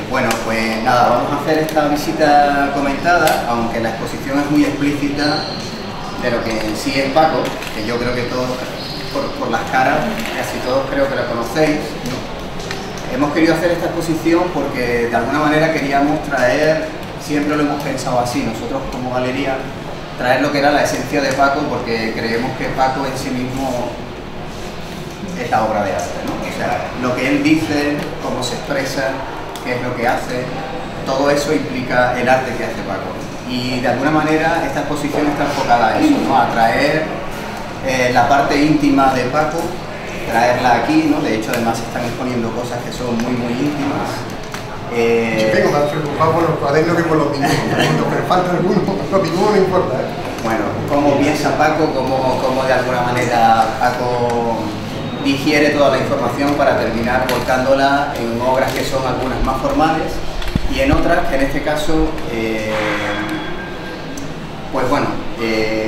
Bueno, pues nada, vamos a hacer esta visita comentada, aunque la exposición es muy explícita de lo que en sí es Paco, que yo creo que todos, por las caras, casi todos creo que la conocéis, ¿no? Hemos querido hacer esta exposición porque de alguna manera queríamos traer, siempre lo hemos pensado así, nosotros como galería, traer lo que era la esencia de Paco, porque creemos que Paco en sí mismo es la obra de arte, ¿no? O sea, lo que él dice, cómo se expresa, qué es lo que hace, todo eso implica el arte que hace Paco. Y de alguna manera esta exposición está enfocada a eso, ¿no? A traer la parte íntima de Paco, traerla aquí, ¿no? De hecho, además se están exponiendo cosas que son muy, muy íntimas. Yo tengo más preocupado por los cuadernos que por los dibujos, pero falta alguno, los dibujos no importa. Bueno, cómo piensa Paco, cómo de alguna manera Paco digiere toda la información para terminar volcándola en obras que son algunas más formales y en otras que en este caso, pues bueno,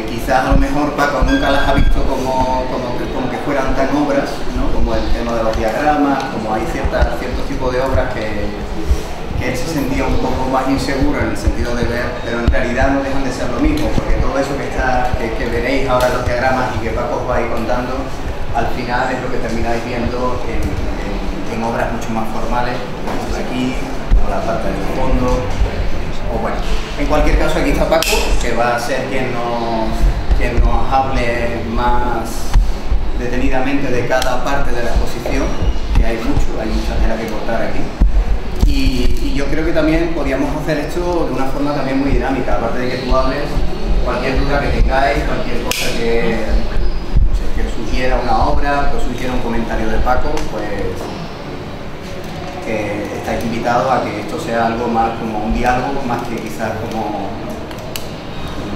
quizás a lo mejor Paco nunca las ha visto como que fueran tan obras, ¿no? Como el tema de los diagramas, como hay cierto tipo de obras que él se sentía un poco más inseguro en el sentido de ver, pero en realidad no dejan de ser lo mismo, porque todo eso que veréis ahora en los diagramas y que Paco os va a ir contando, al final es lo que termináis viendo en obras mucho más formales, como aquí, como la parte del fondo, o bueno, en cualquier caso aquí está Paco, que va a ser quien nos hable más detenidamente de cada parte de la exposición, que hay mucha tela que cortar aquí. Y yo creo que también podríamos hacer esto de una forma también muy dinámica, aparte de que tú hables, cualquier duda que tengáis, cualquier cosa que sugiera una obra, que sugiera un comentario de Paco, pues estáis invitados a que esto sea algo más como un diálogo, más que quizás como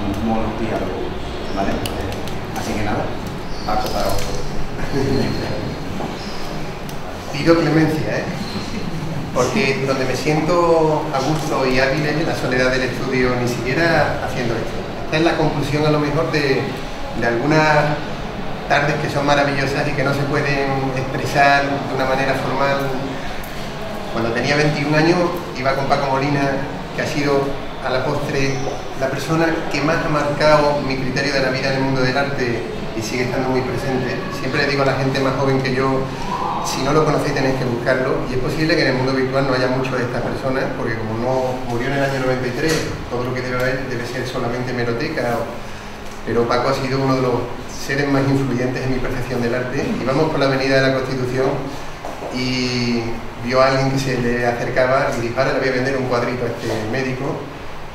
un monodiálogo, ¿vale? Así que nada, Paco para vosotros. Pido clemencia, ¿eh? Porque donde me siento a gusto y hábil es en la soledad del estudio, ni siquiera haciendo esto. Esta es la conclusión a lo mejor de algunas tardes que son maravillosas y que no se pueden expresar de una manera formal. Cuando tenía 21 años iba con Paco Molina, que ha sido a la postre la persona que más ha marcado mi criterio de la vida en el mundo del arte y sigue estando muy presente. Siempre le digo a la gente más joven que yo, si no lo conocéis tenéis que buscarlo, y es posible que en el mundo virtual no haya mucho de estas personas, porque como no murió en el año 93, todo lo que debe haber debe ser solamente hemeroteca, pero Paco ha sido uno de los seres más influyentes en mi percepción del arte. Íbamos por la avenida de la Constitución y vio a alguien que se le acercaba y dijo: ahora le voy a vender un cuadrito a este médico,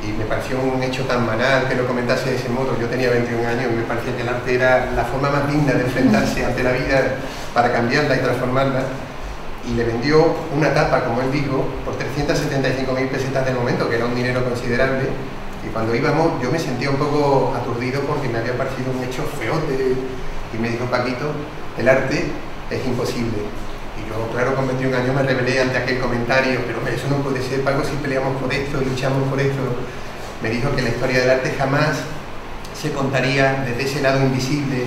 y me pareció un hecho tan banal que lo comentase de ese modo. Yo tenía 21 años y me parecía que el arte era la forma más digna de enfrentarse ante la vida para cambiarla y transformarla, y le vendió una tapa, como él dijo, por 375.000 pesetas del momento, que era un dinero considerable. Y cuando íbamos yo me sentía un poco aturdido porque me había parecido un hecho feote, y me dijo: Paquito, el arte es imposible. Y yo, claro, con 21 años me rebelé ante aquel comentario: pero hombre, eso no puede ser, Paco, si peleamos por esto y luchamos por esto. Me dijo que la historia del arte jamás se contaría desde ese lado invisible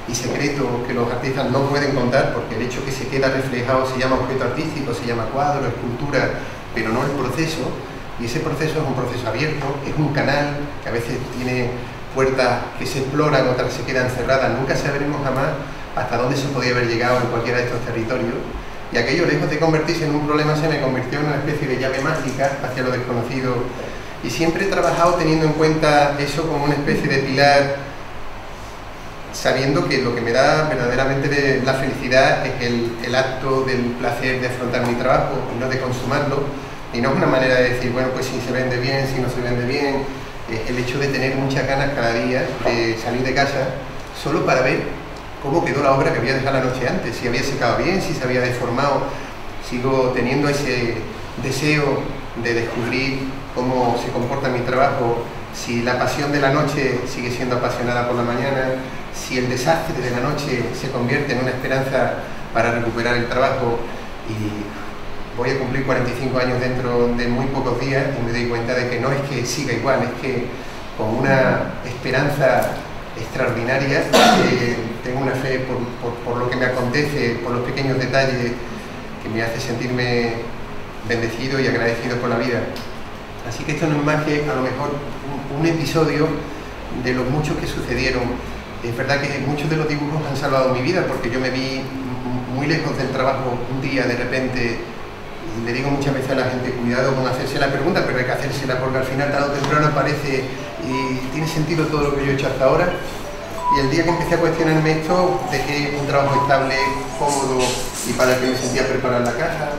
y secreto que los artistas no pueden contar, porque el hecho que se queda reflejado se llama objeto artístico, se llama cuadro, escultura, pero no el proceso. Y ese proceso es un proceso abierto, es un canal que a veces tiene puertas que se exploran, otras se quedan cerradas. Nunca sabremos jamás hasta dónde se podía haber llegado en cualquiera de estos territorios. Y aquello, lejos de convertirse en un problema, se me convirtió en una especie de llave mágica hacia lo desconocido. Y siempre he trabajado teniendo en cuenta eso como una especie de pilar, sabiendo que lo que me da verdaderamente la felicidad es el acto del placer de afrontar mi trabajo y no de consumarlo. Y no es una manera de decir, bueno, pues si se vende bien, si no se vende bien. El hecho de tener muchas ganas cada día de salir de casa solo para ver cómo quedó la obra que había dejado la noche antes, si había secado bien, si se había deformado. Sigo teniendo ese deseo de descubrir cómo se comporta mi trabajo, si la pasión de la noche sigue siendo apasionada por la mañana, si el desastre de la noche se convierte en una esperanza para recuperar el trabajo. Y voy a cumplir 45 años dentro de muy pocos días y me doy cuenta de que no es que siga igual, es que con una esperanza extraordinaria, tengo una fe por lo que me acontece, por los pequeños detalles, que me hace sentirme bendecido y agradecido por la vida. Así que esto no es más que a lo mejor un episodio de los muchos que sucedieron. Es verdad que muchos de los dibujos han salvado mi vida, porque yo me vi muy lejos del trabajo un día de repente, y le digo muchas veces a la gente, cuidado con hacerse la pregunta, pero hay que hacérsela porque al final tarde o temprano aparece y tiene sentido todo lo que yo he hecho hasta ahora. Y el día que empecé a cuestionarme esto, dejé un trabajo estable, cómodo y para el que me sentía preparar la caja.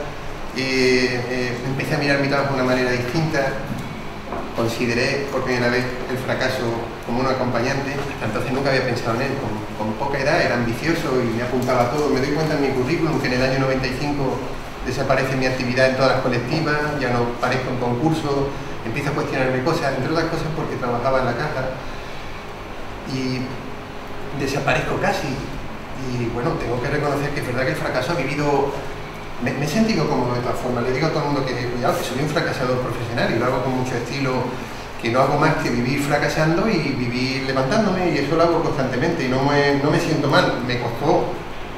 Empecé a mirar mi trabajo de una manera distinta. Consideré por primera vez el fracaso como un acompañante. Hasta entonces nunca había pensado en él. Con poca edad era ambicioso y me apuntaba a todo. Me doy cuenta en mi currículum que en el año 95 desaparece mi actividad en todas las colectivas, ya no parezco en concursos, empiezo a cuestionarme cosas, entre otras cosas porque trabajaba en la caja y desaparezco casi. Y bueno, tengo que reconocer que es verdad que el fracaso ha vivido... Me he sentido cómodo de todas formas. Le digo a todo el mundo que, cuidado, que soy un fracasador profesional y lo hago con mucho estilo, que no hago más que vivir fracasando y vivir levantándome, y eso lo hago constantemente y no me siento mal. Me costó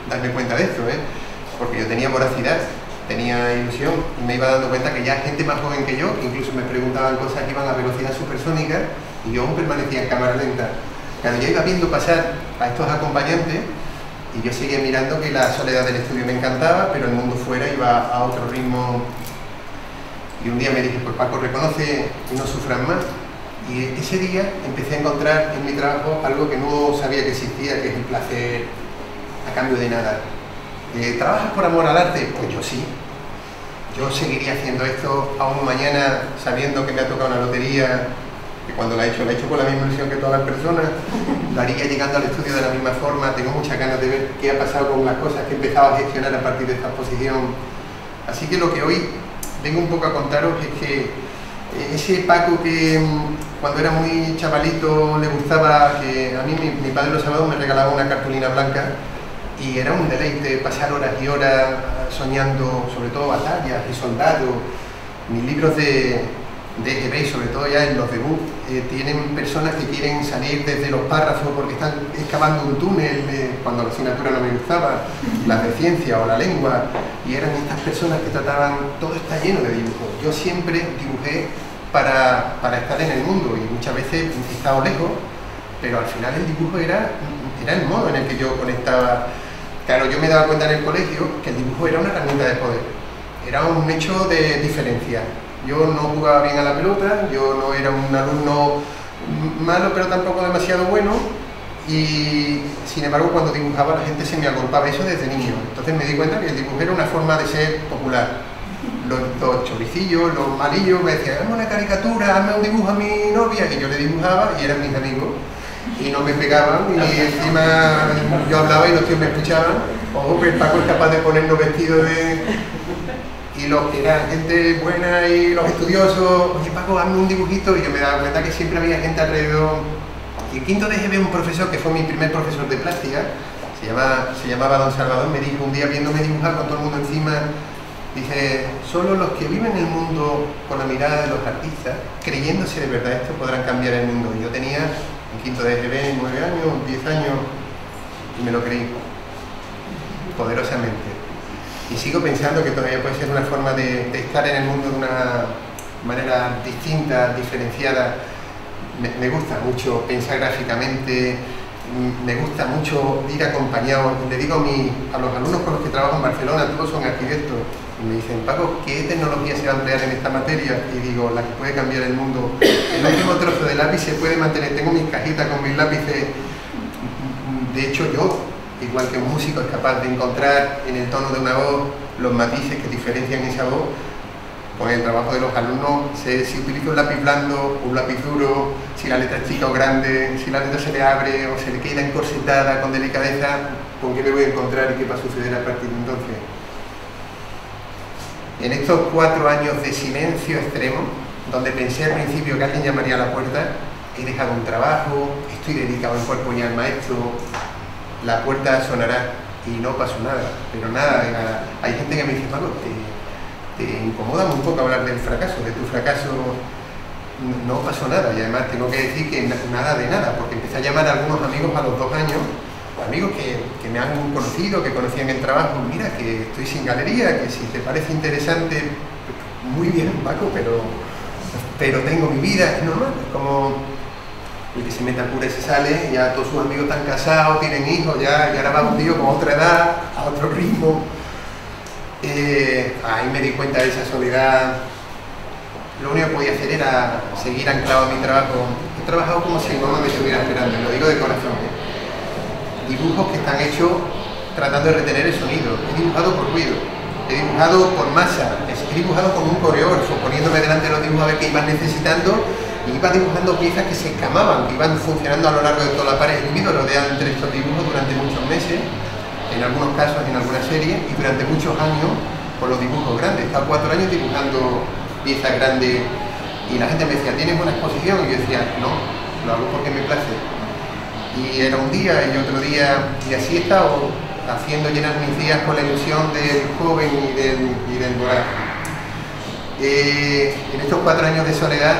darme cuenta de esto, porque yo tenía voracidad, tenía ilusión y me iba dando cuenta que ya gente más joven que yo, que incluso me preguntaban cosas que iban a velocidad supersónica y yo aún permanecía en cámara lenta. Claro, yo iba viendo pasar a estos acompañantes y yo seguía mirando que la soledad del estudio me encantaba, pero el mundo fuera iba a otro ritmo. Y un día me dije, pues Paco, reconoce y no sufras más. Y ese día empecé a encontrar en mi trabajo algo que no sabía que existía, que es el placer a cambio de nada. ¿Trabajas por amor al arte? Pues yo sí. Yo seguiría haciendo esto aún mañana, sabiendo que me ha tocado una lotería, que cuando la he hecho con la misma ilusión que todas las personas. La haría llegando al estudio de la misma forma. Tengo muchas ganas de ver qué ha pasado con las cosas que he empezado a gestionar a partir de esta exposición. Así que lo que hoy vengo un poco a contaros es que ese Paco que cuando era muy chavalito le gustaba, que a mí mi padre los sábados me regalaba una cartulina blanca y era un deleite pasar horas y horas soñando sobre todo batallas y soldados. Mis libros de EGB, sobre todo ya en los debut, tienen personas que quieren salir desde los párrafos porque están excavando un túnel cuando la asignatura no me gustaba, las de ciencia o la lengua, y eran estas personas que trataban, todo está lleno de dibujos. Yo siempre dibujé para estar en el mundo y muchas veces he estado lejos, pero al final el dibujo era el modo en el que yo conectaba. Claro, yo me daba cuenta en el colegio que el dibujo era una herramienta de poder, era un hecho de diferencia. Yo no jugaba bien a la pelota, yo no era un alumno malo pero tampoco demasiado bueno, y sin embargo cuando dibujaba la gente se me agolpaba, eso desde niño. Entonces me di cuenta que el dibujo era una forma de ser popular. Los choricillos, los malillos me decían, hazme una caricatura, hazme un dibujo a mi novia, y yo le dibujaba y eran mis amigos y no me pegaban, y encima yo hablaba y los tíos me escuchaban. Ojo que el Paco es capaz de ponernos vestidos de... Y los que eran gente buena y los estudiosos, oye Paco, hazme un dibujito, y yo me daba cuenta que siempre había gente alrededor. Y en quinto de EGB un profesor que fue mi primer profesor de plástica, se llamaba Don Salvador, me dijo un día viéndome dibujar con todo el mundo encima, dice, solo los que viven el mundo con la mirada de los artistas, creyéndose de verdad esto, podrán cambiar el mundo. Y yo tenía en quinto de EGB 9 años, 10 años, y me lo creí poderosamente. Y sigo pensando que todavía puede ser una forma de estar en el mundo de una manera distinta, diferenciada. Me gusta mucho pensar gráficamente, me gusta mucho ir acompañado. Le digo a los alumnos con los que trabajo en Barcelona, todos son arquitectos, y me dicen, Paco, ¿qué tecnología se va a emplear en esta materia? Y digo, la que puede cambiar el mundo. El último trozo de lápiz se puede mantener. Tengo mis cajitas con mis lápices. De hecho, yo, igual que un músico, es capaz de encontrar en el tono de una voz los matices que diferencian esa voz. Con el trabajo de los alumnos, si utilizo un lápiz blando, un lápiz duro, si la letra es chica o grande, si la letra se le abre o se le queda encorsetada con delicadeza, ¿con qué me voy a encontrar y qué va a suceder a partir de entonces? En estos 4 años de silencio extremo, donde pensé al principio que alguien llamaría a la puerta, he dejado un trabajo, estoy dedicado en cuerpo y alma a esto, la puerta sonará y no pasó nada, pero nada. Hay gente que me dice, Pablo, te incomoda un poco hablar del fracaso, de tu fracaso. No pasó nada, y además tengo que decir que nada de nada, porque empecé a llamar a algunos amigos a los 2 años, amigos que me han conocido, que conocían el trabajo, mira que estoy sin galería, que si te parece interesante, muy bien, Paco, pero tengo mi vida, es normal, es como el que se mete al cura y se sale, ya todos sus amigos están casados, tienen hijos, ya ahora va un tío con otra edad, a otro ritmo. Ahí me di cuenta de esa soledad. Lo único que podía hacer era seguir anclado a mi trabajo. He trabajado como si no me estuviera esperando, lo digo de corazón. Dibujos que están hechos tratando de retener el sonido. He dibujado por ruido, he dibujado por masa, he dibujado como un coreógrafo, poniéndome delante de los dibujos a ver qué iban necesitando, y iba dibujando piezas que se escamaban, que iban funcionando a lo largo de toda la pared. He vivido rodeado entre estos dibujos durante muchos meses, en algunos casos en algunas series, y durante muchos años con los dibujos grandes. He estado 4 años dibujando piezas grandes y la gente me decía, ¿tienes una exposición? Y yo decía, no, lo hago porque me place. Y era un día y otro día, y así he estado haciendo llenar mis días con la ilusión del joven y del voraz. En estos 4 años de soledad,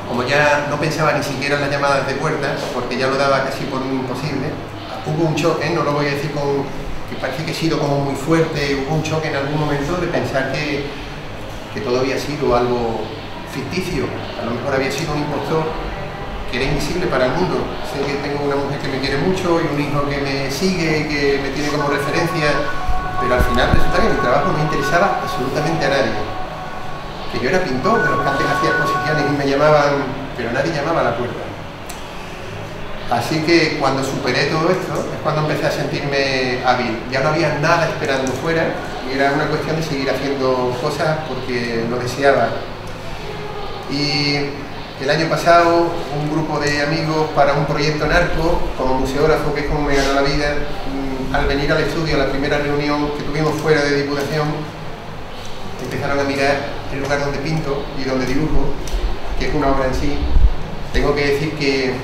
como ya no pensaba ni siquiera en las llamadas de puertas, porque ya lo daba casi por un imposible, hubo un choque, no lo voy a decir que parece que he sido como muy fuerte, hubo un choque en algún momento de pensar que todo había sido algo ficticio, a lo mejor había sido un impostor que era invisible para el mundo. Sé que tengo una mujer que me quiere mucho y un hijo que me sigue, que me tiene como referencia, pero al final resulta que mi trabajo no interesaba absolutamente a nadie. Que yo era pintor, de los que antes hacía exposiciones y me llamaban, pero nadie llamaba a la puerta. Así que cuando superé todo esto, es cuando empecé a sentirme hábil. Ya no había nada esperando fuera y era una cuestión de seguir haciendo cosas porque lo deseaba. Y el año pasado, un grupo de amigos para un proyecto en Arco, como museógrafo, que es como me ganó la vida, al venir al estudio, a la primera reunión que tuvimos fuera de Diputación, empezaron a mirar el lugar donde pinto y donde dibujo, que es una obra en sí. Tengo que decir que,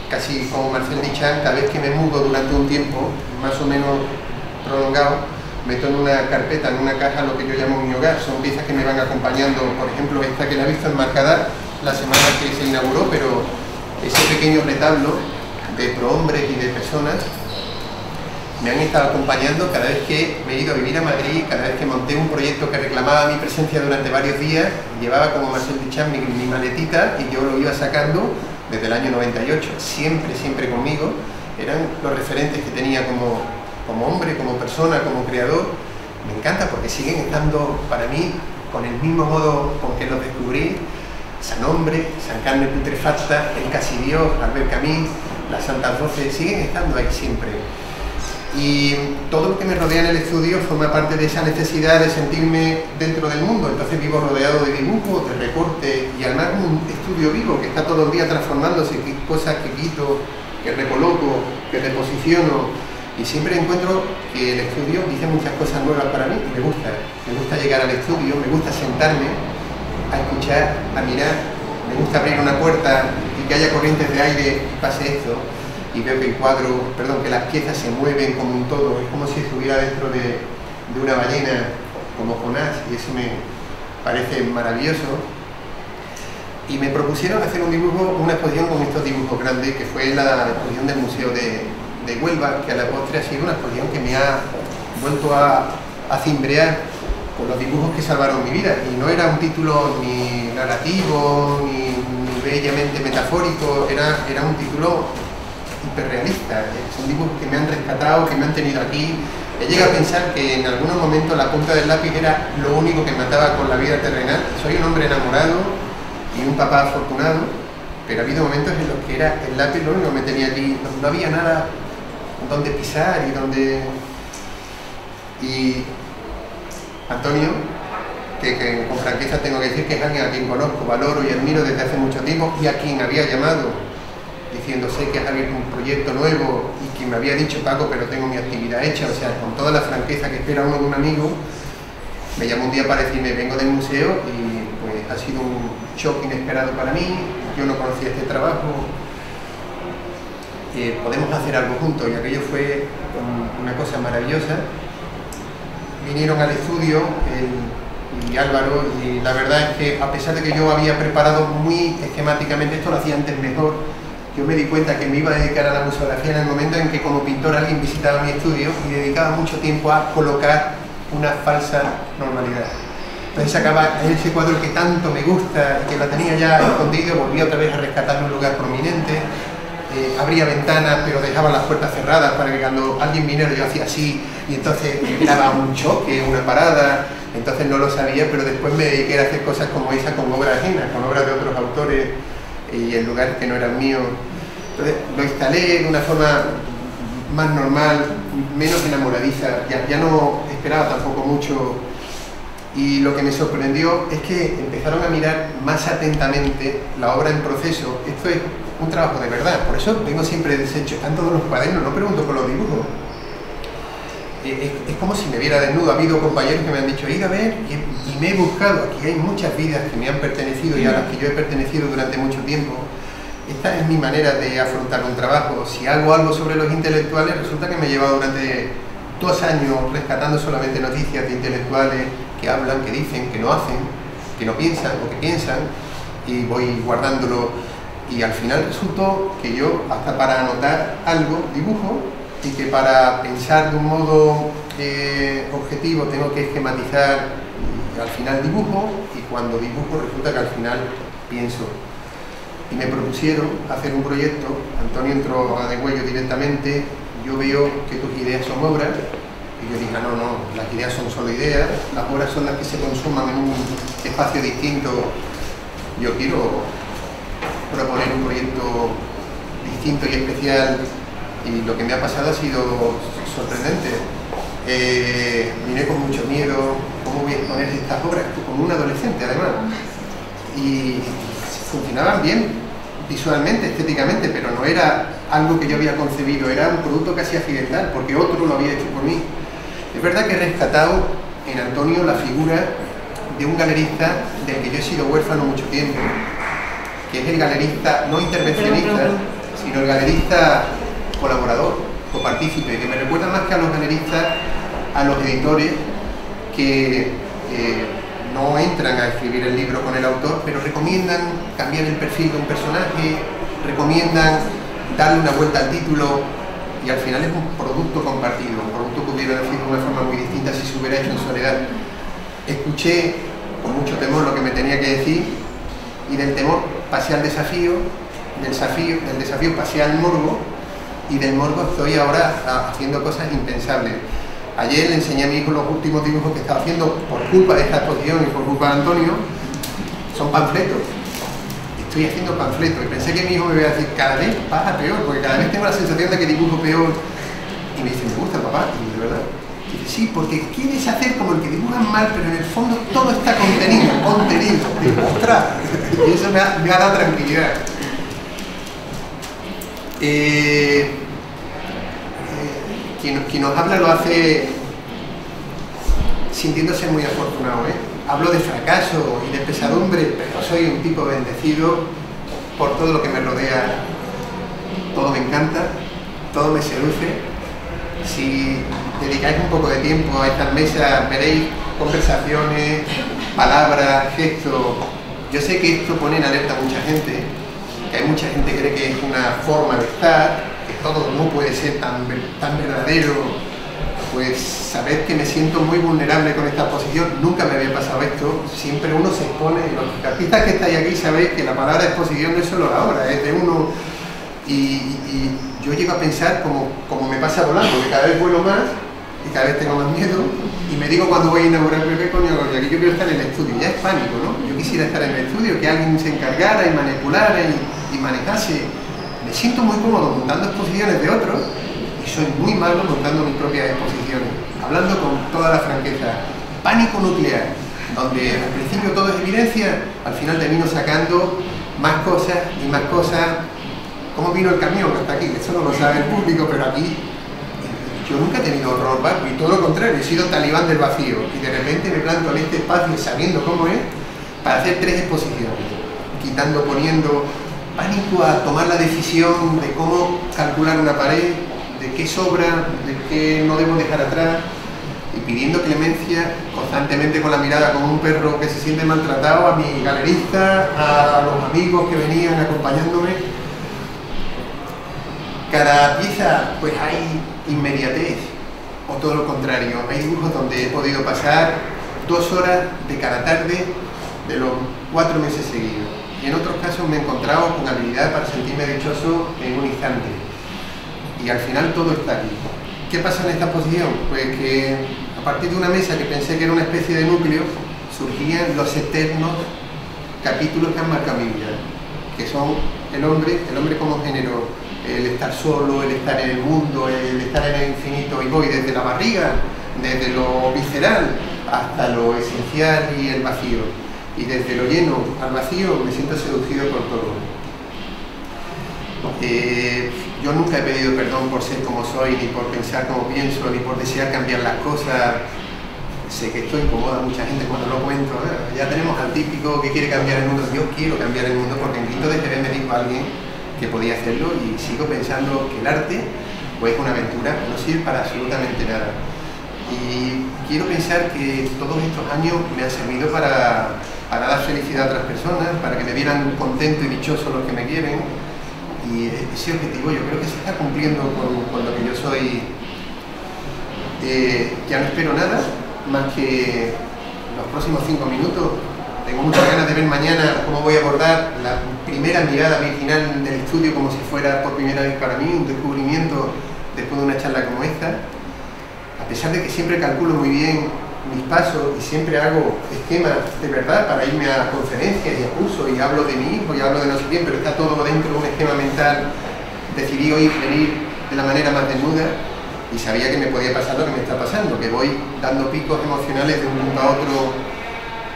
casi como Marcel Duchamp, cada vez que me mudo durante un tiempo, más o menos prolongado, meto en una carpeta, en una caja, lo que yo llamo mi hogar. Son piezas que me van acompañando, por ejemplo, esta que la he visto enmarcada la semana que se inauguró, pero ese pequeño retablo de prohombres y de personas me han estado acompañando cada vez que me he ido a vivir a Madrid, cada vez que monté un proyecto que reclamaba mi presencia durante varios días. Llevaba como Marcel Duchamp mi maletita y yo lo iba sacando desde el año 98, siempre conmigo. Eran los referentes que tenía como hombre, como persona, como creador. Me encanta porque siguen estando para mí con el mismo modo con que los descubrí. San Hombre, San Carne Putrefacta, El Casi Dios, Albert Camus, las Santas Voces, siguen estando ahí siempre. Y todo lo que me rodea en el estudio forma parte de esa necesidad de sentirme dentro del mundo. Entonces vivo rodeado de dibujos, de recortes, y además un estudio vivo que está todo el día transformándose, cosas que quito, que recoloco, que reposiciono, y siempre encuentro que el estudio dice muchas cosas nuevas para mí y me gusta llegar al estudio, me gusta sentarme a escuchar, a mirar, me gusta abrir una puerta y que haya corrientes de aire y pase esto, y veo que que las piezas se mueven como un todo, es como si estuviera dentro de una ballena, como Jonás, y eso me parece maravilloso. Y me propusieron hacer una exposición con estos dibujos grandes, que fue la exposición del Museo de Huelva, que a la postre ha sido una exposición que me ha vuelto a cimbrear con los dibujos que salvaron mi vida. Y no era un título ni narrativo, ni bellamente metafórico, era un título hiperrealista. Son dibujos que me han rescatado, que me han tenido aquí. He llegado a pensar que en algunos momentos la punta del lápiz era lo único que me ataba con la vida terrenal. Soy un hombre enamorado y un papá afortunado, pero ha habido momentos en los que era el lápiz lo único que me tenía aquí. No había nada donde pisar y donde... Y Antonio, que con franqueza tengo que decir que es alguien a quien conozco, valoro y admiro desde hace mucho tiempo, y a quien había llamado diciendo, sé que has abierto un proyecto nuevo, y quien me había dicho, Paco, pero tengo mi actividad hecha, o sea, con toda la franqueza que espera uno de un amigo, me llamó un día para decirme, vengo del museo, y pues ha sido un shock inesperado para mí, yo no conocía este trabajo, podemos hacer algo juntos, y aquello fue una cosa maravillosa. Vinieron al estudio y Álvaro, y la verdad es que a pesar de que yo había preparado muy esquemáticamente, esto lo hacía antes mejor, yo me di cuenta que me iba a dedicar a la museografía en el momento en que como pintor alguien visitaba mi estudio y dedicaba mucho tiempo a colocar una falsa normalidad. Entonces sacaba ese cuadro que tanto me gusta y que lo tenía ya escondido, volvía otra vez a rescatarlo en un lugar prominente, abría ventanas pero dejaba las puertas cerradas para que cuando alguien viniera yo hacía así y entonces daba un choque, una parada, entonces no lo sabía, pero después me dediqué a hacer cosas como esa con obras ajenas, con obras de otros autores y en lugares que no eran míos. Entonces lo instalé de una forma más normal, menos enamoradiza, ya no esperaba tampoco mucho. Y lo que me sorprendió es que empezaron a mirar más atentamente la obra en proceso. Esto es un trabajo de verdad, por eso vengo siempre deshecho, están todos los cuadernos, no pregunto por los dibujos. Es como si me viera desnudo. Ha habido compañeros que me han dicho, ir a ver, y me he buscado, aquí hay muchas vidas que me han pertenecido y a las que yo he pertenecido durante mucho tiempo. Esta es mi manera de afrontar un trabajo. Si hago algo sobre los intelectuales, resulta que me he llevado durante 2 años rescatando solamente noticias de intelectuales que hablan, que dicen, que no hacen, que no piensan o que piensan, y voy guardándolo, y al final resultó que yo hasta para anotar algo dibujo, y que para pensar de un modo objetivo tengo que esquematizar, y al final dibujo, y cuando dibujo resulta que al final pienso. Y me propusieron hacer un proyecto, Antonio entró a degüello directamente, yo veo que tus ideas son obras, y yo dije, no, las ideas son solo ideas, las obras son las que se consuman en un espacio distinto. Yo quiero proponer un proyecto distinto y especial, y lo que me ha pasado ha sido sorprendente. Vine con mucho miedo, ¿cómo voy a exponer estas obras? Como un adolescente además. Y funcionaban bien visualmente, estéticamente, pero no era algo que yo había concebido, era un producto casi accidental, porque otro lo había hecho por mí. Es verdad que he rescatado en Antonio la figura de un galerista del que yo he sido huérfano mucho tiempo, que es el galerista no intervencionista, sino el galerista colaborador, copartícipe, que me recuerda más que a los galeristas, a los editores que no entran a escribir el libro con el autor, pero recomiendan cambiar el perfil de un personaje, recomiendan darle una vuelta al título, y al final es un producto compartido, un producto que hubiera sido de una forma muy distinta si se hubiera hecho en soledad. Escuché con mucho temor lo que me tenía que decir, y del temor pasé al desafío, del desafío pasé al morbo, y del morbo estoy ahora haciendo cosas impensables. Ayer le enseñé a mi hijo los últimos dibujos que estaba haciendo por culpa de esta exposición y por culpa de Antonio. Son panfletos. Estoy haciendo panfletos y pensé que mi hijo me iba a decir, cada vez vas a peor, porque cada vez tengo la sensación de que dibujo peor. Y me dice, me gusta, papá, y de verdad. Y dice, sí, porque quieres hacer como el que dibujan mal, pero en el fondo todo está contenido. Digo, ostras, y eso me ha dado tranquilidad. Quien nos habla lo hace sintiéndose muy afortunado, Hablo de fracaso y de pesadumbre, pero soy un tipo bendecido por todo lo que me rodea. Todo me encanta, todo me seduce. Si dedicáis un poco de tiempo a estas mesas, veréis conversaciones, palabras, gestos. Yo sé que esto pone en alerta a mucha gente, que hay mucha gente que cree que es una forma de estar, que todo no puede ser tan verdadero. Pues sabed que me siento muy vulnerable con esta exposición, nunca me había pasado esto, siempre uno se expone, y los artistas que estáis aquí sabéis que la palabra exposición no es solo la obra, es de uno, y yo llego a pensar como me pasa volando, que cada vez vuelo más y cada vez tengo más miedo, y me digo cuando voy a inaugurar el primer coño, aquí yo quiero estar en el estudio, ya es pánico, ¿no? Yo quisiera estar en el estudio, que alguien se encargara y manipulara y manejase. Me siento muy cómodo montando exposiciones de otros, y soy muy malo montando mis propias exposiciones, hablando con toda la franqueza. Pánico nuclear, donde al principio todo es evidencia, al final termino sacando más cosas y más cosas. ¿Cómo vino el camión hasta aquí? Eso no lo sabe el público, pero aquí yo nunca he tenido horror barco, y todo lo contrario, he sido talibán del vacío, y de repente me planto en este espacio sabiendo cómo es, para hacer 3 exposiciones, quitando, poniendo, pánico a tomar la decisión de cómo calcular una pared, de qué sobra, de qué no debo dejar atrás, y pidiendo clemencia constantemente con la mirada como un perro que se siente maltratado a mi galerista, a los amigos que venían acompañándome. Cada pieza pues hay inmediatez, o todo lo contrario, hay dibujos donde he podido pasar 2 horas de cada tarde de los 4 meses seguidos. Y en otros casos me he encontrado con habilidad para sentirme dichoso en un instante. Y al final todo está aquí. ¿Qué pasa en esta posición? Pues que a partir de una mesa que pensé que era una especie de núcleo, surgían los eternos capítulos que han marcado mi vida, que son el hombre como género, el estar solo, el estar en el mundo, el estar en el infinito, y voy desde la barriga, desde lo visceral hasta lo esencial y el vacío. Y desde lo lleno al vacío me siento seducido por todo. Yo nunca he pedido perdón por ser como soy, ni por pensar como pienso, ni por desear cambiar las cosas. Sé que esto incomoda a mucha gente cuando lo cuento. Ya tenemos al típico que quiere cambiar el mundo. Yo quiero cambiar el mundo porque en Grito de Jerez me dijo alguien que podía hacerlo, y sigo pensando que el arte pues, es una aventura, no sirve para absolutamente nada. Y quiero pensar que todos estos años me han servido para dar felicidad a otras personas, para que me vieran contento y dichoso los que me quieren. Y ese objetivo yo creo que se está cumpliendo con lo que yo soy. Ya no espero nada más que los próximos 5 minutos. Tengo muchas ganas de ver mañana cómo voy a abordar la primera mirada virginal del estudio, como si fuera por primera vez para mí, un descubrimiento después de una charla como esta. A pesar de que siempre calculo muy bien mis pasos y siempre hago esquemas de verdad para irme a conferencias y a cursos y hablo de mi hijo y hablo de no sé quién, pero está todo dentro de un esquema mental. Decidí hoy venir de la manera más desnuda y sabía que me podía pasar lo que me está pasando, que voy dando picos emocionales de un punto a otro,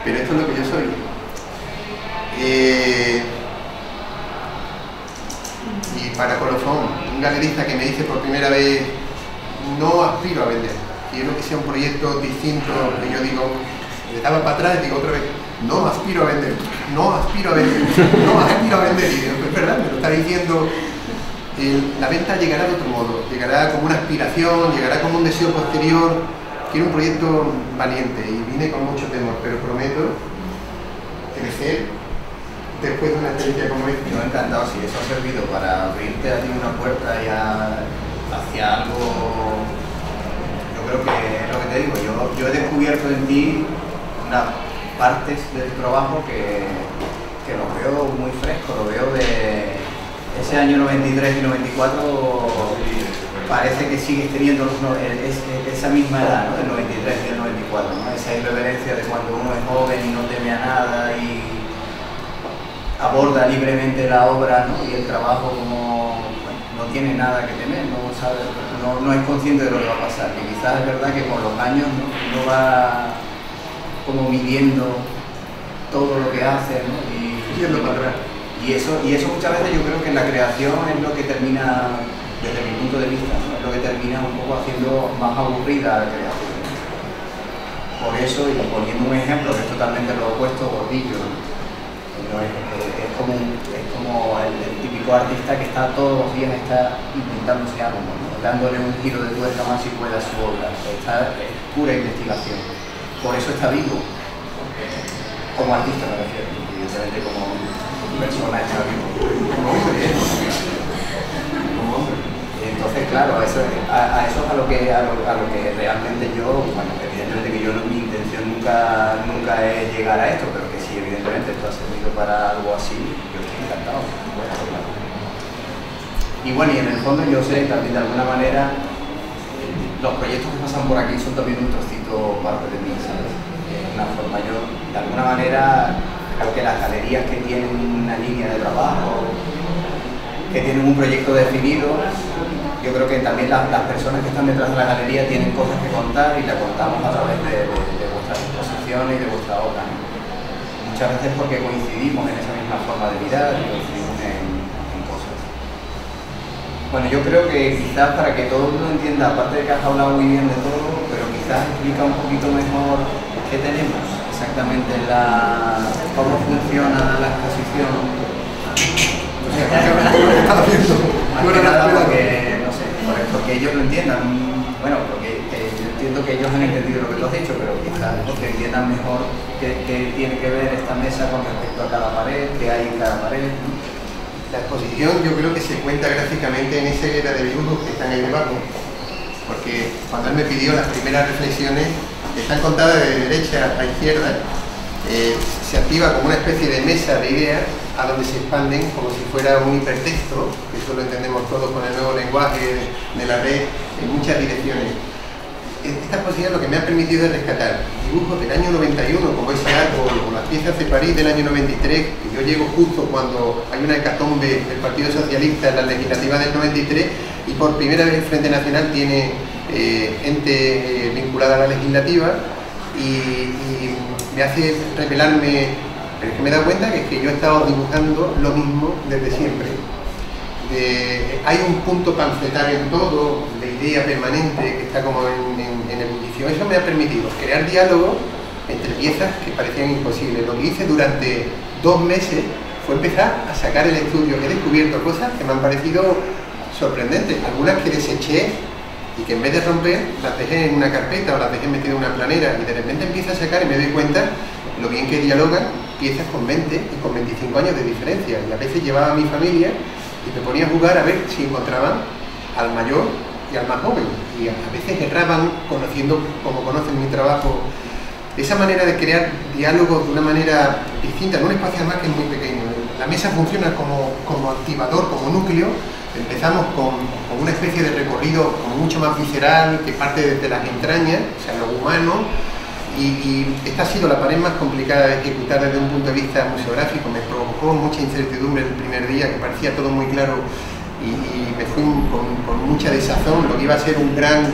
pero esto es lo que yo soy. Y para colofón, un galerista que me dice por primera vez: no aspiro a vender, quiero que sea un proyecto distinto. Y yo digo, le daba para atrás y digo otra vez: no aspiro a vender, no aspiro a vender, no aspiro a vender. Y digo, es verdad, me lo está diciendo. La venta llegará de otro modo, llegará como una aspiración, llegará como un deseo posterior. Quiero un proyecto valiente y vine con mucho temor, pero prometo crecer después de una experiencia como esta. Yo encantado, si eso ha servido para abrirte a ti una puerta y hacia algo. Yo creo que es lo que te digo, yo he descubierto en ti unas partes del trabajo que lo veo muy fresco, lo veo de ese año 93 y 94, parece que sigues teniendo esa misma edad, ¿no? Del 93 y del 94, ¿no? Esa irreverencia de cuando uno es joven y no teme a nada y aborda libremente la obra, ¿no? Y el trabajo como no tiene nada que temer, no es consciente de lo que va a pasar. Y quizás es verdad que con los años uno va como midiendo todo lo que hace, ¿no? Y eso muchas veces yo creo que en la creación es lo que termina, desde mi punto de vista, ¿no? Es lo que termina un poco haciendo más aburrida la creación. Por eso, y poniendo un ejemplo que es totalmente lo opuesto, Gordillo, ¿no? Es como el típico artista que está todos los días inventándose algo, ¿no? Dándole un giro de tuerca más si pueda a su obra. Es pura investigación. Por eso está vivo. Como artista me refiero, evidentemente como persona está vivo. Como hombre, como hombre. Entonces, claro, a eso es a lo que realmente yo, bueno, evidentemente que mi intención nunca es llegar a esto, pero que sí, evidentemente esto ha servido para algo así, yo estoy encantado. Y bueno, y en el fondo yo sé también de alguna manera los proyectos que pasan por aquí son también un trocito parte de mí, ¿sabes? De una forma, yo de alguna manera creo que las galerías que tienen una línea de trabajo, que tienen un proyecto definido, yo creo que también las personas que están detrás de la galería tienen cosas que contar y la contamos a través de vuestras exposiciones y de vuestra obra, ¿no? Muchas veces porque coincidimos en esa misma forma de mirar y coincidimos en cosas. Bueno, yo creo que quizás para que todo el mundo entienda, aparte de que has hablado muy bien de todo, pero quizás explica un poquito mejor qué tenemos exactamente, cómo funciona la exposición. Más que nada porque, no sé, porque ellos lo entiendan. Bueno, porque yo entiendo que ellos han entendido lo que tú has dicho, pero quizás porque entiendan mejor qué tiene que ver esta mesa con respecto a cada pared, qué hay en cada pared, ¿no? La exposición yo creo que se cuenta gráficamente en esa hilera de dibujos que están ahí debajo, porque cuando él me pidió las primeras reflexiones que están contadas de derecha a izquierda, se activa como una especie de mesa de ideas a donde se expanden como si fuera un hipertexto, que eso lo entendemos todos con el nuevo lenguaje de la red, en muchas direcciones. Esta posibilidad lo que me ha permitido es rescatar dibujos del año 91, como ese árbol, o las piezas de París del año 93, que yo llego justo cuando hay una hecatombe del Partido Socialista en la legislativa del 93, y por primera vez el Frente Nacional tiene gente vinculada a la legislativa, y me hace revelarme, pero es que me he dado cuenta que es que yo he estado dibujando lo mismo desde siempre. Hay un punto panfletario en todo, de idea permanente, que está como en ebullición. Eso me ha permitido crear diálogo entre piezas que parecían imposibles. Lo que hice durante 2 meses fue empezar a sacar el estudio. He descubierto cosas que me han parecido sorprendentes, algunas que deseché y que en vez de romper las dejé en una carpeta o las dejé metidas en una planera, y de repente empiezo a sacar y me doy cuenta lo bien que dialogan piezas con 20 y con 25 años de diferencia. Y a veces llevaba a mi familia y me ponía a jugar a ver si encontraban al mayor y al más joven, y a veces erraban conociendo como conocen mi trabajo. Esa manera de crear diálogos de una manera distinta en un espacio además que es muy pequeño. La mesa funciona como activador, como núcleo. Empezamos con una especie de recorrido como mucho más visceral, que parte desde las entrañas, o sea, lo humano, y esta ha sido la pared más complicada de ejecutar desde un punto de vista museográfico. Me provocó mucha incertidumbre el primer día, que parecía todo muy claro, y me fui con mucha desazón. Lo que iba a ser un gran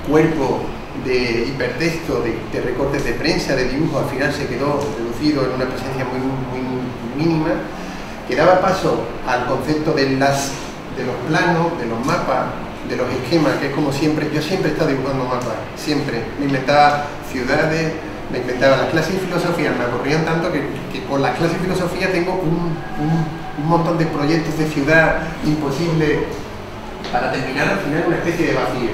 cuerpo de hipertexto, de recortes de prensa, de dibujos, al final se quedó reducido en una presencia muy mínima, que daba paso al concepto de los planos, de los mapas, de los esquemas, que es como siempre. Yo siempre he estado dibujando mapas, siempre. Me inventaba ciudades, me inventaba las clases de filosofía, me aburrían tanto que por las clases de filosofía tengo un montón de proyectos de ciudad imposible, para terminar al final una especie de vacío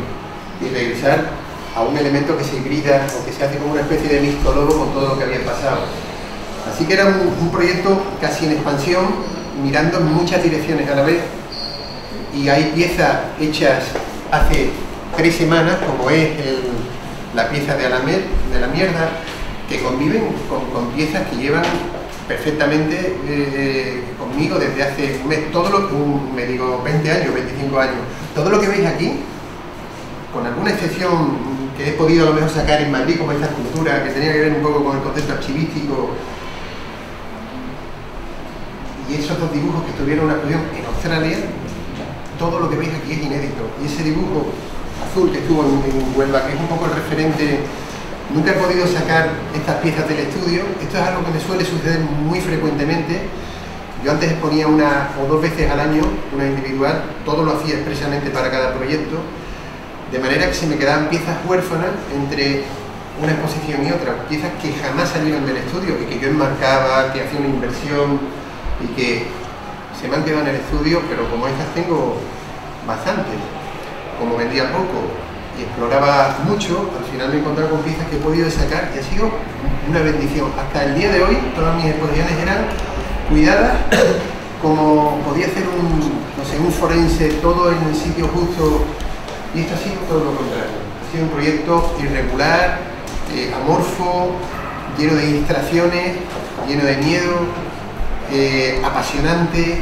y regresar a un elemento que se hibrida o que se hace como una especie de mixtólogo con todo lo que había pasado. Así que era un proyecto casi en expansión, mirando en muchas direcciones a la vez, y hay piezas hechas hace 3 semanas, como es la pieza de Alamed, de la mierda, que conviven con piezas que llevan perfectamente conmigo desde hace un mes. Todo lo que, me digo, 20 años, 25 años. Todo lo que veis aquí, con alguna excepción que he podido a lo mejor sacar en Madrid, como esta escultura, que tenía que ver un poco con el concepto archivístico, y esos 2 dibujos que estuvieron en una exposición en Australia, todo lo que veis aquí es inédito. Y ese dibujo azul que estuvo en Huelva, que es un poco el referente, nunca he podido sacar estas piezas del estudio. Esto es algo que me suele suceder muy frecuentemente. Yo antes exponía 1 o 2 veces al año, una individual, todo lo hacía expresamente para cada proyecto, de manera que se me quedaban piezas huérfanas entre una exposición y otra, piezas que jamás salieron del estudio y que yo enmarcaba, que hacía una inversión y que se me han quedado en el estudio, pero como estas tengo bastantes, como vendía poco y exploraba mucho, al final me he encontrado con piezas que he podido sacar y ha sido una bendición. Hasta el día de hoy todas mis exposiciones eran cuidadas como podía hacer un forense, todo en el sitio justo, y esto ha sido todo lo contrario. Ha sido un proyecto irregular, amorfo, lleno de ilustraciones, lleno de miedo, apasionante,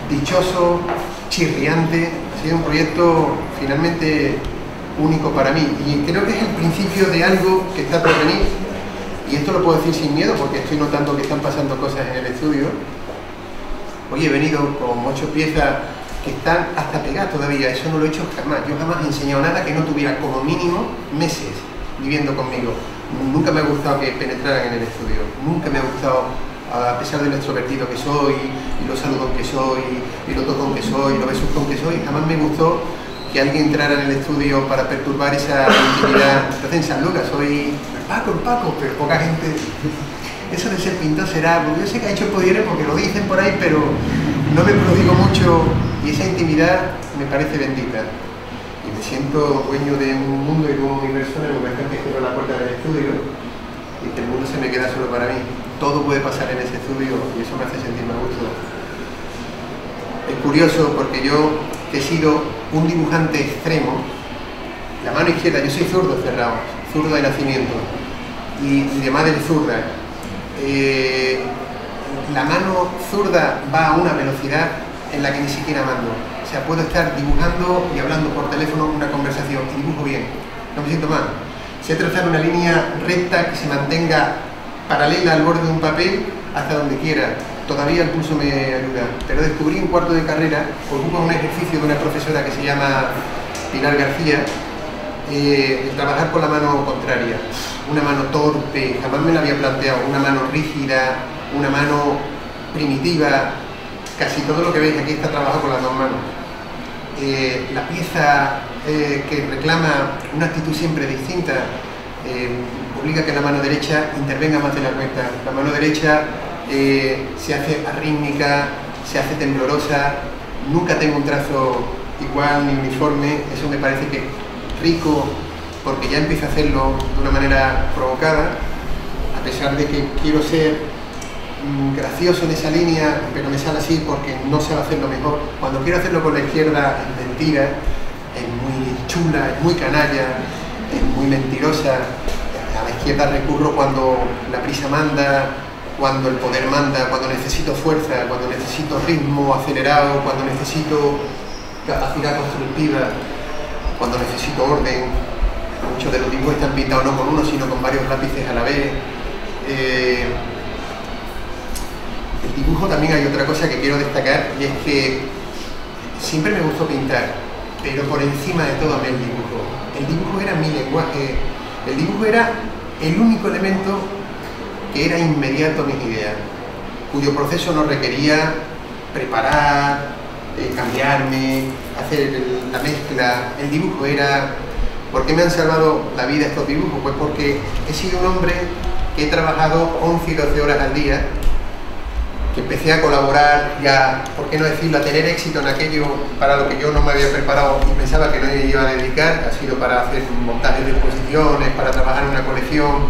dichoso, chirriante. Ha sido un proyecto finalmente único para mí, y creo que es el principio de algo que está por venir, y esto lo puedo decir sin miedo porque estoy notando que están pasando cosas en el estudio. Hoy he venido con 8 piezas que están hasta pegadas todavía. Eso no lo he hecho jamás. Yo jamás he enseñado nada que no tuviera como mínimo meses viviendo conmigo. Nunca me ha gustado que penetraran en el estudio, nunca me ha gustado, a pesar de lo extrovertido que soy, y lo saludón que soy, y lo tocón que soy, y lo besucón que soy, jamás me gustó que alguien entrara en el estudio para perturbar esa intimidad. Entonces en San Lucas soy Paco, pero poca gente. Eso de ser pintor será, porque yo sé que ha hecho poderes porque lo dicen por ahí, pero no me prodigo mucho, y esa intimidad me parece bendita. Y me siento dueño de un mundo y de un universo en el momento en que cierro la puerta del estudio y que el mundo se me queda solo para mí. Todo puede pasar en ese estudio y eso me hace sentirme a gusto. Es curioso porque yo he sido un dibujante extremo. La mano izquierda, yo soy zurdo cerrado, zurdo de nacimiento y de madre zurda, la mano zurda va a una velocidad en la que ni siquiera mando. O sea, puedo estar dibujando y hablando por teléfono una conversación y dibujo bien, no me siento mal. Sé trazar una línea recta que se mantenga paralela al borde de un papel hasta donde quiera. Todavía el pulso me ayuda, pero descubrí en cuarto de carrera, por culpa de un ejercicio de una profesora que se llama Pilar García, el trabajar con la mano contraria, una mano torpe, jamás me la había planteado, una mano rígida, una mano primitiva. Casi todo lo que veis aquí está trabajado con las dos manos. La pieza que reclama una actitud siempre distinta obliga a que la mano derecha intervenga más de la cuenta. La mano derecha se hace arrítmica, se hace temblorosa, nunca tengo un trazo igual ni uniforme. Eso me parece que rico, porque ya empiezo a hacerlo de una manera provocada, a pesar de que quiero ser gracioso en esa línea, pero me sale así porque no sé hacerlo mejor. Cuando quiero hacerlo con la izquierda es mentira, es muy chula, es muy canalla, es muy mentirosa. A la izquierda recurro cuando la prisa manda, cuando el poder manda, cuando necesito fuerza, cuando necesito ritmo acelerado, cuando necesito capacidad constructiva, cuando necesito orden. Muchos de los dibujos están pintados no con uno, sino con varios lápices a la vez. El dibujo también hay otra cosa que quiero destacar, y es que siempre me gustó pintar, pero por encima de todo amé el dibujo. El dibujo era mi lenguaje, el dibujo era el único elemento que era inmediato a mis ideas, cuyo proceso no requería preparar, cambiarme, hacer la mezcla. El dibujo era... ¿Por qué me han salvado la vida estos dibujos? Pues porque he sido un hombre que he trabajado 11 y 12 horas al día, que empecé a colaborar y a, ¿por qué no decirlo?, a tener éxito en aquello para lo que yo no me había preparado y pensaba que no me iba a dedicar. Ha sido para hacer montajes de exposiciones, para trabajar en una colección,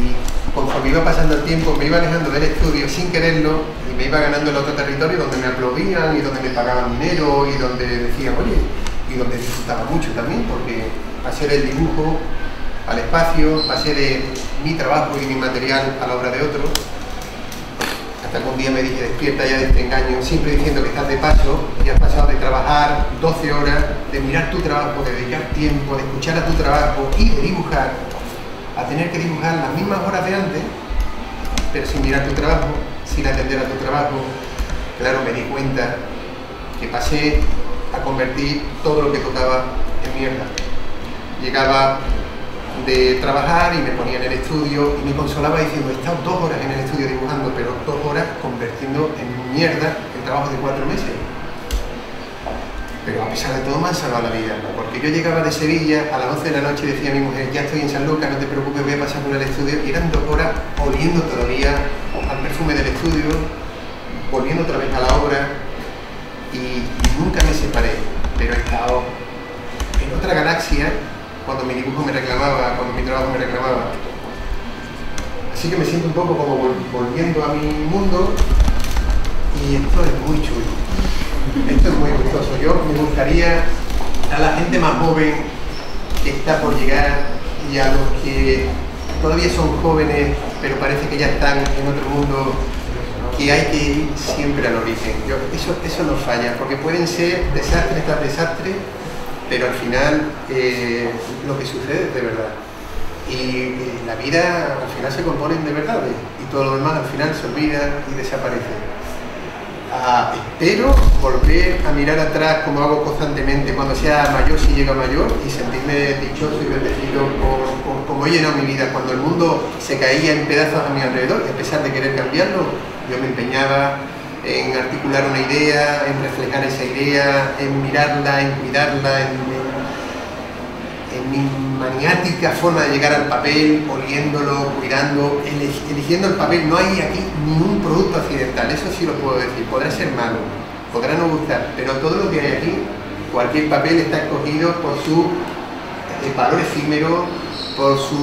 y conforme iba pasando el tiempo me iba alejando del estudio sin quererlo y me iba ganando el otro territorio donde me aplaudían y donde me pagaban dinero y donde decían, oye, y donde disfrutaba mucho también, porque pasé del dibujo al espacio, pasé de mi trabajo y mi material a la obra de otro. Hasta que un día me dije, despierta ya de este engaño, siempre diciendo que estás de paso, y has pasado de trabajar 12 horas, de mirar tu trabajo, de dedicar tiempo, de escuchar a tu trabajo y de dibujar, a tener que dibujar las mismas horas de antes, pero sin mirar tu trabajo, sin atender a tu trabajo. Claro, me di cuenta que pasé a convertir todo lo que tocaba en mierda. Llegaba de trabajar y me ponía en el estudio y me consolaba diciendo, he estado 2 horas en el estudio dibujando, pero 2 horas convirtiendo en mierda el trabajo de 4 meses. Pero a pesar de todo me han salvado la vida, porque yo llegaba de Sevilla a las 11 de la noche y decía a mi mujer, ya estoy en San Lucas, no te preocupes, voy a pasar por el estudio, y eran 2 horas oliendo todavía al perfume del estudio, volviendo otra vez a la obra, y nunca me separé, pero he estado en otra galaxia cuando mi dibujo me reclamaba, cuando mi trabajo me reclamaba. Así que me siento un poco como volviendo a mi mundo, y esto es muy chulo. Esto es muy gustoso. Yo me gustaría a la gente más joven que está por llegar y a los que todavía son jóvenes pero parece que ya están en otro mundo, que hay que ir siempre al origen. Eso no falla, porque pueden ser desastres tras desastres, pero al final lo que sucede es de verdad. Y la vida al final se compone de verdades, y todo lo demás al final se olvida y desaparece. Espero volver a mirar atrás, como hago constantemente, cuando sea mayor, si llega mayor, y sentirme dichoso y bendecido por cómo he llenado mi vida. Cuando el mundo se caía en pedazos a mi alrededor, a pesar de querer cambiarlo, yo me empeñaba en articular una idea, en reflejar esa idea, en mirarla, en cuidarla, en mi maniática forma de llegar al papel, oliéndolo, cuidando, eligiendo el papel. No hay aquí ningún producto accidental, eso sí lo puedo decir. Podrá ser malo, podrá no gustar, pero todo lo que hay aquí, cualquier papel está escogido por su valor efímero, por su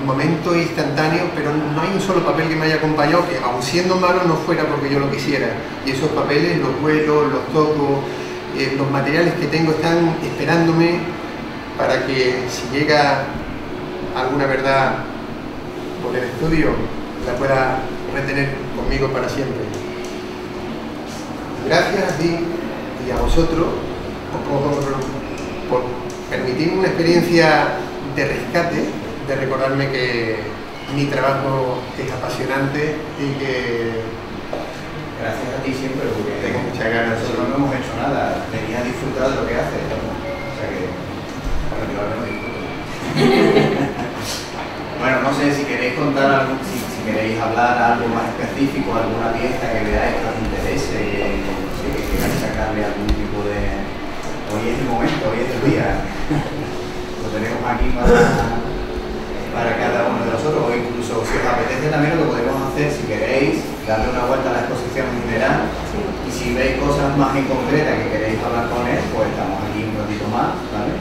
momento instantáneo, pero no hay un solo papel que me haya acompañado que, aun siendo malo, no fuera porque yo lo quisiera. Y esos papeles los huelo, los toco, los materiales que tengo están esperándome para que, si llega alguna verdad por el estudio, la pueda retener conmigo para siempre. Gracias a ti y a vosotros por permitirme una experiencia de rescate, de recordarme que mi trabajo es apasionante y que... Gracias a ti siempre, porque tengo muchas ganas. Nosotros no hemos hecho nada, venía a disfrutar de lo que haces, ¿no? O sea que, bueno, yo al menos disfruto. Bueno, no sé si queréis contar algo, si queréis hablar algo más específico, alguna pieza que veáis que os interese, que queráis sacarle algún tipo de... Hoy es el momento, hoy es el día. Lo tenemos aquí para cada uno de nosotros, o incluso si os apetece también lo que podemos hacer, si queréis, darle una vuelta a la exposición en general, y si veis cosas más en concreta que queréis hablar con él, pues estamos aquí un ratito más, ¿vale?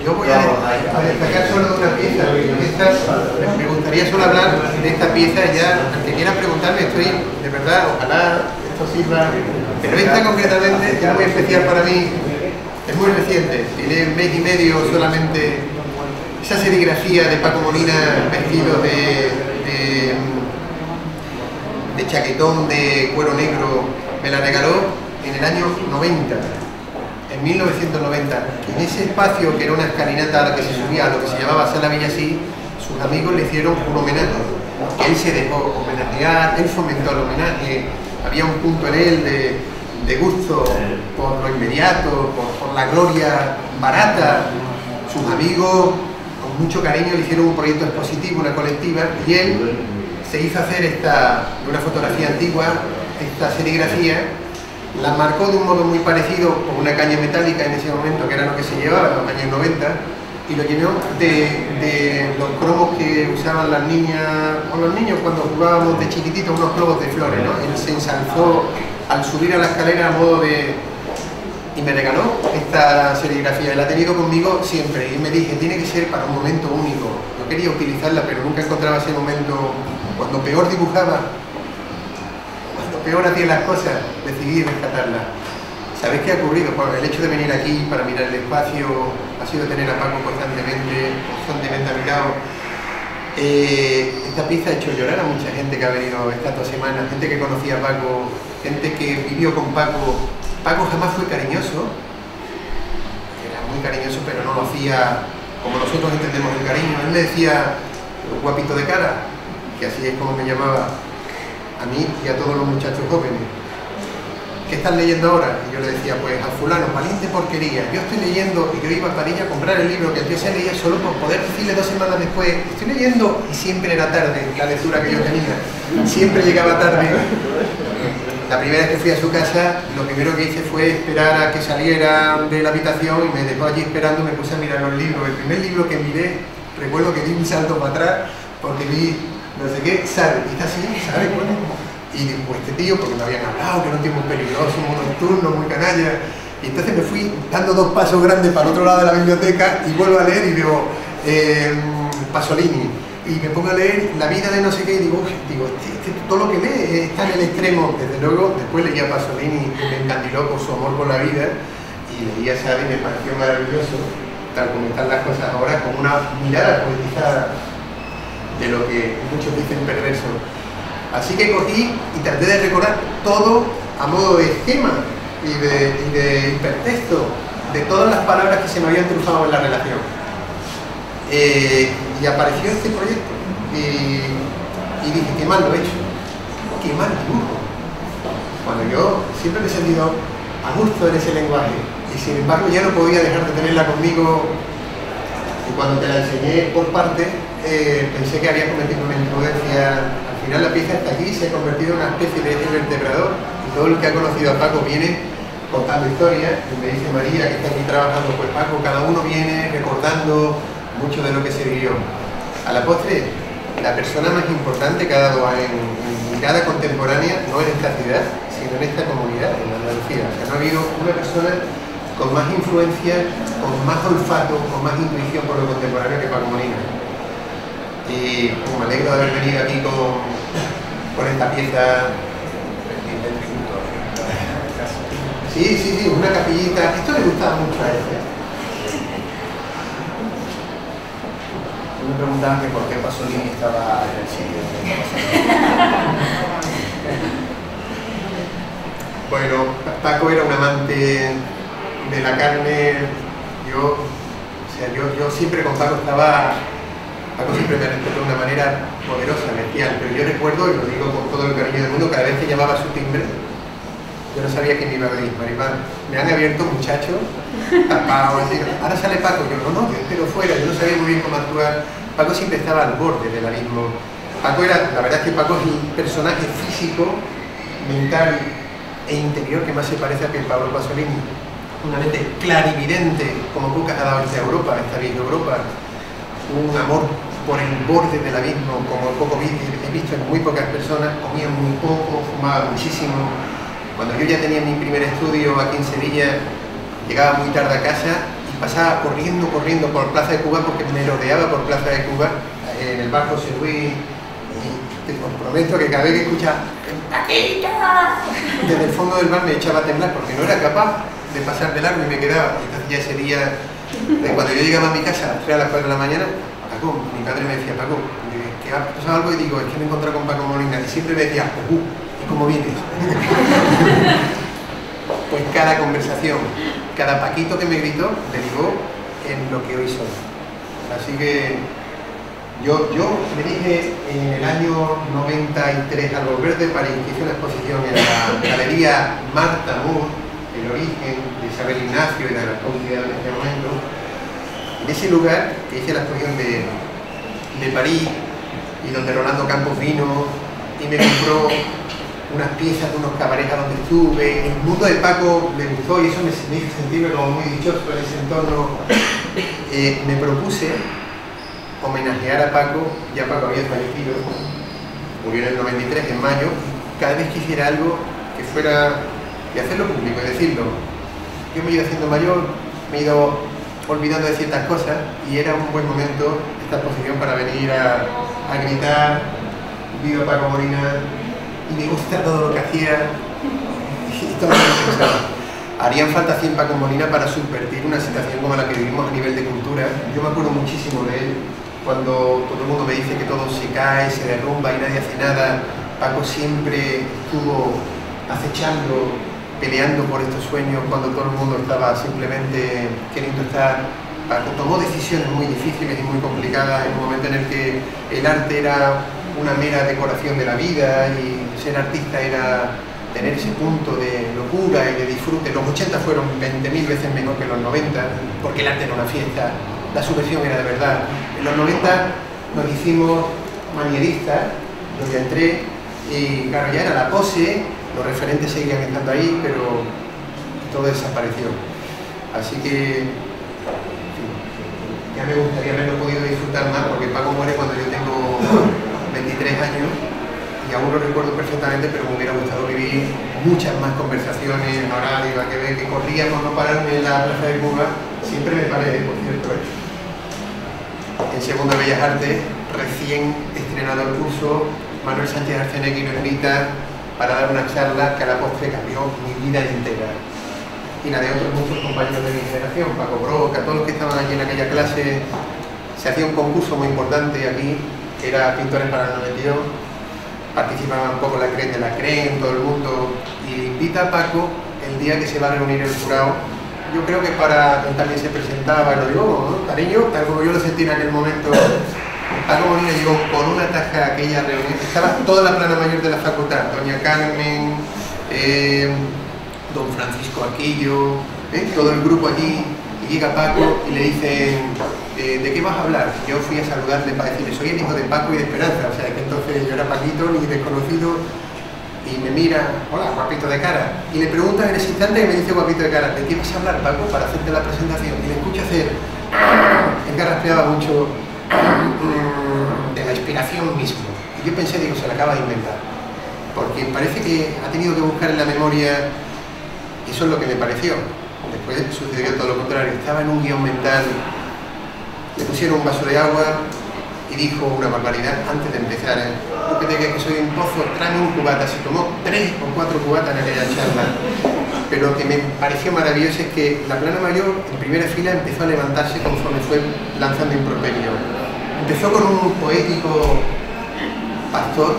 Yo voy a destacar solo una pieza. Me gustaría solo hablar de esta pieza ya. Al que quiera preguntarme, estoy, de verdad, ojalá esto sirva. Pero esta concretamente es muy especial para mí. Es muy reciente, tiene un mes y medio solamente. Esa serigrafía de Paco Molina vestido de chaquetón de cuero negro, me la regaló en el año 90. En 1990, en ese espacio que era una escalinata a la que se subía a lo que se llamaba Sala Villasí, sus amigos le hicieron un homenaje, que él se dejó homenajear, él fomentó el homenaje, había un punto en él de gusto por lo inmediato, por la gloria barata. Sus amigos con mucho cariño le hicieron un proyecto expositivo, una colectiva, y él se hizo hacer de una fotografía antigua, esta serigrafía. La marcó de un modo muy parecido con una caña metálica en ese momento, que era lo que se llevaba en los años 90, y lo llenó de los cromos que usaban las niñas o los niños cuando jugábamos de chiquititos, unos globos de flores, ¿no? Él se ensalzó al subir a la escalera a modo de... y me regaló esta serigrafía, la ha tenido conmigo siempre, y me dije, tiene que ser para un momento único. Yo quería utilizarla, pero nunca encontraba ese momento. Cuando peor dibujaba, peor hacía las cosas, decidí rescatarla. ¿Sabéis qué ha ocurrido? Pues el hecho de venir aquí para mirar el espacio ha sido tener a Paco constantemente a mi lado. Esta pieza ha hecho llorar a mucha gente que ha venido estas 2 semanas, gente que conocía a Paco, gente que vivió con Paco. Paco jamás fue cariñoso, era muy cariñoso, pero no lo hacía como nosotros entendemos el cariño. Él me decía, guapito de cara, que así es como me llamaba a mí y a todos los muchachos jóvenes. ¿Qué estás leyendo ahora? Y yo le decía, pues a fulano, valiente porquería. Yo estoy leyendo, y yo iba a Parilla a comprar el libro que yo se leía solo por poder decirle 2 semanas después, estoy leyendo, y siempre era tarde la lectura que yo tenía. Siempre llegaba tarde. La primera vez que fui a su casa, lo primero que hice fue esperar a que saliera de la habitación y me dejó allí esperando, me puse a mirar los libros. El primer libro que miré, recuerdo que di un salto para atrás porque vi no sé qué, ¿sabes? Y está así, ¿sabes? Y digo, pues este tío, porque me habían hablado, que era un tío muy peligroso, muy nocturno, muy canalla. Y entonces me fui dando 2 pasos grandes para el otro lado de la biblioteca y vuelvo a leer y veo Pasolini. Y me pongo a leer La vida de no sé qué y digo, todo lo que lee está en el extremo. Desde luego, después leía Pasolini y me encandiló por su amor por la vida. Y leía Sade y me pareció maravilloso, tal como están las cosas ahora, con una mirada poetizada de lo que muchos dicen perverso. Así que cogí y traté de recordar todo a modo de esquema y de hipertexto de todas las palabras que se me habían cruzado en la relación. Y apareció este proyecto y dije, qué mal lo he hecho, qué mal dibujo. Cuando yo siempre me he sentido a gusto en ese lenguaje y sin embargo ya no podía dejar de tenerla conmigo, y cuando te la enseñé por parte pensé que había cometido una imprudencia. Al final la pieza está aquí, se ha convertido en una especie de eje vertebrador, y todo el que ha conocido a Paco viene contando historias. Y me dice María, que está aquí trabajando, pues Paco, cada uno viene recordando mucho de lo que se vivió. A la postre, la persona más importante que ha dado en mirada contemporánea, no en esta ciudad, sino en esta comunidad, en Andalucía. O sea, no ha habido una persona con más influencia, con más olfato, con más intuición por lo contemporáneo que Paco Molina. Y me alegro de haber venido aquí con esta pieza. Sí, una capillita. Esto le gustaba mucho a él. me preguntaban que por qué Pasolini estaba en el sitio de Pasolini. Bueno, Paco era un amante de la carne. Yo siempre con Paco estaba... Paco siempre me respetó de una manera poderosa, bestial, pero yo recuerdo, y lo digo con todo el cariño del mundo, cada vez que llamaba su timbre, yo no sabía quién me iba a venir. Maripán, me han abierto muchachos, tapados, así, ahora sale Paco, yo no, yo espero fuera, yo no sabía muy bien cómo actuar. Paco siempre estaba al borde del abismo. Paco era, la verdad es que Paco es el personaje físico, mental e interior que más se parece a Pierpaolo Pasolini. Una mente clarividente, como pocas ha dado esta Europa, esta vieja Europa. Un amor por el borde del abismo, como poco he visto en muy pocas personas. Comía muy poco, fumaba muchísimo. Cuando yo ya tenía mi primer estudio aquí en Sevilla, llegaba muy tarde a casa y pasaba corriendo por Plaza de Cuba, porque me rodeaba por Plaza de Cuba, en el bar José Luis, y te comprometo que cada vez que escuchaba desde el fondo del bar me echaba a temblar, porque no era capaz de pasar de largo y me quedaba. Entonces ya ese día, cuando yo llegaba a mi casa a las 4 de la mañana, Paco, mi padre me decía, Paco, ¿qué ha pasado algo? Y digo, es que me he encontrado con Paco Molina, y siempre me decía, ¿y cómo vienes? Pues cada conversación, cada Paquito que me gritó, derivó en lo que hoy soy. Así que yo me dije en el año 93, al volver de París, que hice una exposición en la galería Marta Moore, El origen de Isabel Ignacio y de la publicidad en este momento. En ese lugar que hice la exposición de París, y donde Rolando Campos vino y me compró unas piezas de unos cabarets a donde estuve. El mundo de Paco me gustó y eso me hizo sentirme como muy dichoso en ese entorno. Me propuse homenajear a Paco. Ya Paco había fallecido, murió en el 93, en mayo. Cada vez que hiciera algo que fuera, y hacerlo público y decirlo. Yo me he ido haciendo mayor, me he ido olvidando de ciertas cosas, y era un buen momento esta exposición para venir a gritar viva Paco Molina, y me gusta todo lo que hacía y todo lo que pensaba. Harían falta 100 Paco Molina para subvertir una situación como la que vivimos a nivel de cultura. Yo me acuerdo muchísimo de él cuando todo el mundo me dice que todo se cae, se derrumba y nadie hace nada. Paco siempre estuvo acechando, peleando por estos sueños cuando todo el mundo estaba simplemente queriendo estar. Paco tomó decisiones muy difíciles y muy complicadas en un momento en el que el arte era una mera decoración de la vida y ser artista era tener ese punto de locura y de disfrute. Los 80 fueron 20.000 veces mejor que los 90, porque el arte era una fiesta, la subversión era de verdad. En los 90 nos hicimos manieristas, yo ya entré, y claro, ya era la pose, los referentes seguían estando ahí, pero todo desapareció. Así que, en fin, ya me gustaría haberlo podido disfrutar más, porque Paco muere cuando yo tengo 23 años, y aún lo recuerdo perfectamente, pero me hubiera gustado vivir muchas más conversaciones en horario, a que ver que corría por no pararme en la Plaza de Cuba. Siempre me paré, por cierto, en segundo de Bellas Artes, recién estrenado el curso, Manuel Sánchez Arcenegui nos invita para dar una charla que a la postre cambió mi vida entera, y la de otros muchos compañeros de mi generación, Paco Broca, todos los que estaban allí en aquella clase. Se hacía un concurso muy importante aquí, que era Pintores para el 92, participaban un poco la CREN de la CREN, todo el mundo, y invita a Paco el día que se va a reunir el jurado. Yo creo que él también se presentaba, y lo digo, ¿no? Cariño, tal como yo lo sentí en aquel momento. Paco Molina llegó con una taja a aquella reunión, estaba toda la plana mayor de la facultad, doña Carmen, don Francisco Aquillo, todo el grupo allí, y llega Paco y le dicen, ¿de qué vas a hablar? Yo fui a saludarle para decirle, soy el hijo de Paco y de Esperanza, o sea que entonces yo era Paquito, ni desconocido, y me mira, hola, guapito de cara, y le preguntan en ese instante y me dice guapito de cara, ¿de qué vas a hablar, Paco, para hacerte la presentación? Y le escucho hacer, él garraspeaba mucho, de la inspiración mismo, y yo pensé, digo, se la acaba de inventar, porque parece que ha tenido que buscar en la memoria. Eso es lo que me pareció. Después sucedió todo lo contrario, estaba en un guión mental, le pusieron un vaso de agua y dijo una barbaridad antes de empezar. Tú que te crees que soy un pozo, tráeme un cubata. Se tomó 3 o 4 cubatas en aquella charla. Pero lo que me pareció maravilloso es que la plana mayor, en primera fila, empezó a levantarse conforme fue lanzando improperio. Empezó con un poético pastor,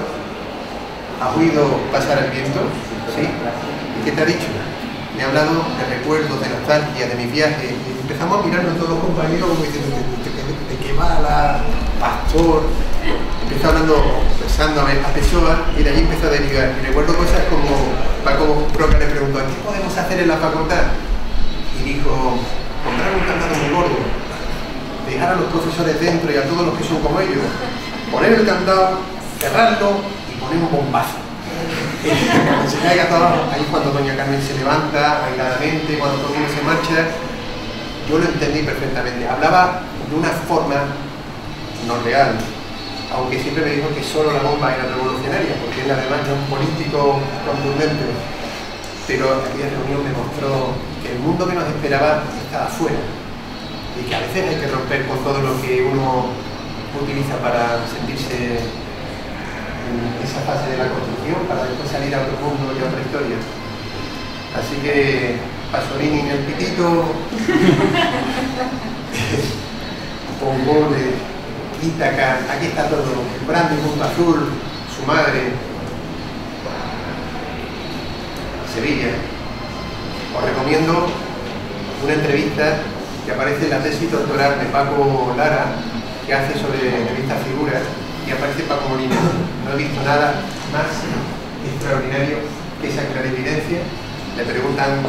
¿has oído pasar el viento? ¿Sí? ¿Y qué te ha dicho? Me ha hablado de recuerdos, de nostalgia, de mis viajes, y empezamos a mirarnos todos los compañeros como diciendo, ¿de qué va la pastor? Empezó hablando, pensando a Pessoa, y de allí empezó a derivar. Y recuerdo cosas como, Paco Roca le preguntó, ¿qué podemos hacer en la facultad? Y dijo, comprar un candado muy gordo, dejar a los profesores dentro y a todos los que son como ellos, poner el candado, cerrarlo y poner un bombazo. Se caiga todo, ahí cuando doña Carmen se levanta, aisladamente, cuando todo el mundo se marcha, yo lo entendí perfectamente. Hablaba de una forma no real, aunque siempre me dijo que solo la bomba era revolucionaria, porque él además era un político contundente. Pero aquella reunión me mostró que el mundo que nos esperaba estaba afuera, y que a veces hay que romper con todo lo que uno utiliza para sentirse en esa fase de la construcción, para después salir a otro mundo y a otra historia. Así que Pasolini en el pitito, Pongole, Ítaca, aquí está todo, Brandi, Punto Azul, su madre, Sevilla. Os recomiendo una entrevista que aparece en la tesis doctoral de Paco Lara, que hace sobre estas figuras, y aparece Paco Molina. No he visto nada más extraordinario que esa clarividencia. Le preguntan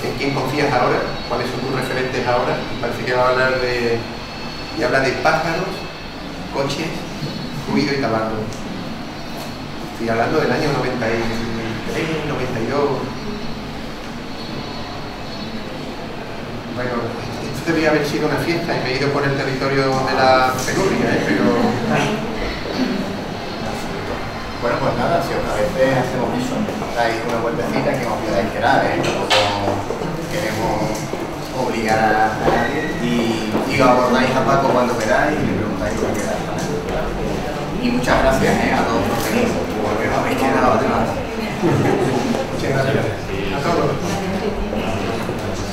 en quién confías ahora, cuáles son tus referentes ahora, y parece que va a hablar de, y habla de pájaros, coches, ruido y tabaco. Estoy hablando del año 93, 92. Bueno, esto debía haber sido una fiesta y me he ido por el territorio de la penuria, pero... Bueno, pues nada, si os parece, hacemos eso. Dais una vueltecita que os podáis quedar, tampoco queremos obligar a nadie. Y os abordáis a Paco cuando queráis y le preguntáis lo que queráis. Y muchas gracias a todos por venir, porque no habéis quedado además. Muchas gracias a todos.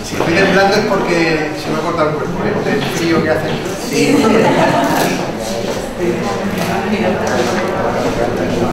Si estoy temblando es porque se me ha cortado el cuerpo, ¿eh? El frío que hace. Sí.